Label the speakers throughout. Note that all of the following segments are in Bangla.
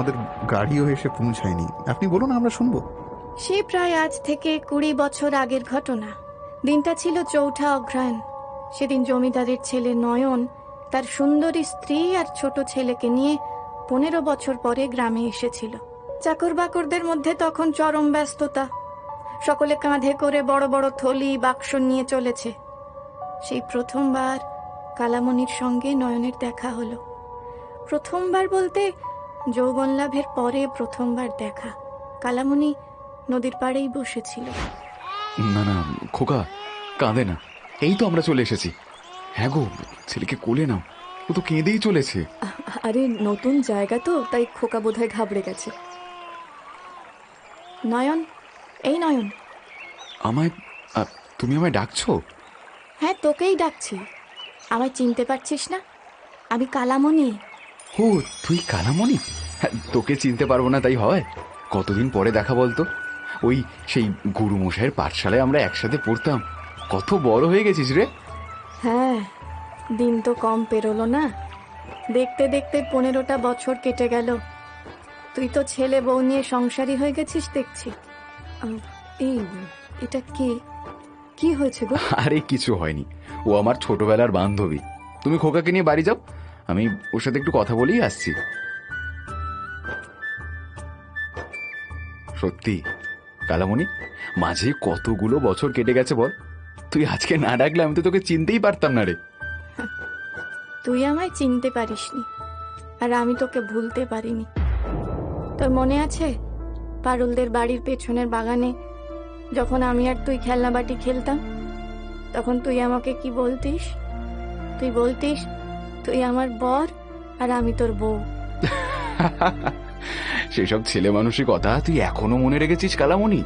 Speaker 1: আমাদের গাড়িও এসে পৌঁছায়নি। আপনি বলুন, আমরা শুনবো।
Speaker 2: সে প্রায় আজ থেকে 20 বছর আগের ঘটনা। দিনটা ছিল 4ঠা অগ্রহায়ণ। সেদিন জমিদারের ছেলে নয়ন তার সুন্দরী স্ত্রী আর ছোট ছেলেকে নিয়ে 15 বছর পরে গ্রামে এসেছিল। চাকর বাকরদের মধ্যে তখন চরম ব্যস্ততা। সকলে কাঁধে করে বড় বড় থলি বাক্স নিয়ে চলেছে। সেই প্রথমবার কালামণির সঙ্গে নয়নের দেখা হলো। প্রথমবার বলতে যৌবন লাভের পরে প্রথমবার দেখা। কালামণি নদীর পাড়েই বসেছিল।
Speaker 3: না না খোকা, কাঁদে না, এই তো আমরা চলে এসেছি। হ্যাঁ গো, ছেলেকে কোলে নাও, ও তো কেঁদেই চলেছে।
Speaker 4: আরে নতুন জায়গা তো, তাই খোকা বোধহয় ঘাবড়ে গেছে।
Speaker 2: নয়ন, এই নয়ন।
Speaker 3: আমায় তুমি আমায় ডাকছো?
Speaker 2: হ্যাঁ, তোকেই ডাকছি। আমায় চিনতে পারছিস না? আমি কালামণি।
Speaker 3: ও, তুই কালামণি? হ্যাঁ, তোকে চিনতে পারবো না তাই হয়? কতদিন পরে দেখা বলতো। ওই সেই গুরুমশাইয়ের পাঠশালায় আমরা একসাথে পড়তাম। কত বড় হয়ে গেছিস রে।
Speaker 2: হ্যাঁ, দিন তো কম পেরোলো না। দেখতে দেখতে 15টা বছর কেটে গেল। তুই তো ছেলে বউ নিয়ে সংসারী হয়ে গেছিস দেখছি।
Speaker 4: এই এটা কি হয়েছে গো?
Speaker 3: আরে কিছু হয়নি, ও আমার ছোটবেলার বান্ধবী। তুমি খোকাকে নিয়ে বাড়ি যাও, আমি ওর সাথে একটু কথা বলেই আসছি। সত্যি কালামণি, মাঝে কতগুলো বছর কেটে গেছে বল। তুই আজকে না ডাকলে আমি তো তোকে চিনতেই পারতাম না রে।
Speaker 2: তুই আমায় চিনতে পারিসনি, আর আমি তোকে ভুলতে পারিনি। তোর মনে আছে পারুলদের বাড়ির পেছনের বাগানে যখন আমি আর তুই খেলনাবাটি খেলতাম, তখন তুই আমাকে কি বলতিস? তুই বলতিস তুই আমার বর আর আমি তোর বউ।
Speaker 3: সেসব ছেলে মানুষের কথা তুই এখনো মনে রেখেছিস কালামণি?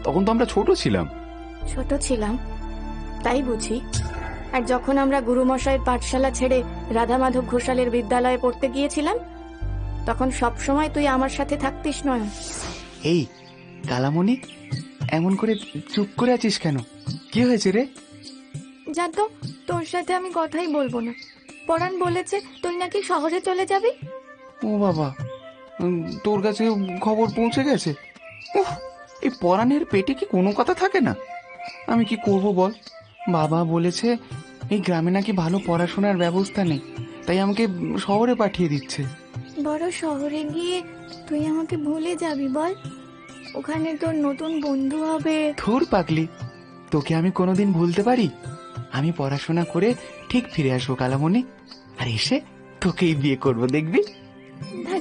Speaker 3: তখন তো আমরা ছোট ছিলাম।
Speaker 2: ছোট ছিলাম তাই বুঝি। আর যখন আমরা গুরুমশাইয়ের পাঠশালা ছেড়ে রাধা মাধব ঘোষালের বিদ্যালয়ে পড়তে গিয়েছিলাম, তখন সব সময় তুই আমার সাথে থাকতিস নয়ন।
Speaker 5: এই কালামণি, এমন করে চুপ করে আছিস কেন? কি হয়েছে রে?
Speaker 2: যা তো, তোর সাথে আমি কথাই বলবো না। পরাণ বলেছে তুই নাকি শহরে চলে যাবি।
Speaker 5: ও বাবা, তোর কাছে খবর পৌঁছে গেছে? উফ, এই পরাণের পেটে কি কোনো কথা থাকে না? আমি কি করব বল? বাবা বলেছে এই গ্রামে নাকি ভালো পড়াশোনার ব্যবস্থা নেই, তাই আমাকে শহরে পাঠিয়ে দিচ্ছে।
Speaker 2: বড় শহরে গিয়ে তুই আমাকে ভুলে যাবি বল? ওখানে তোর নতুন বন্ধু হবে।
Speaker 5: ধুর পাগলি, তোকে আমি কোনোদিন ভুলতে পারি? আমি পড়াশোনা করে ঠিক ফিরে আসবো কালামণি, আর এসে তোকেই বিয়ে করব, দেখবি।
Speaker 2: ধ্যাৎ,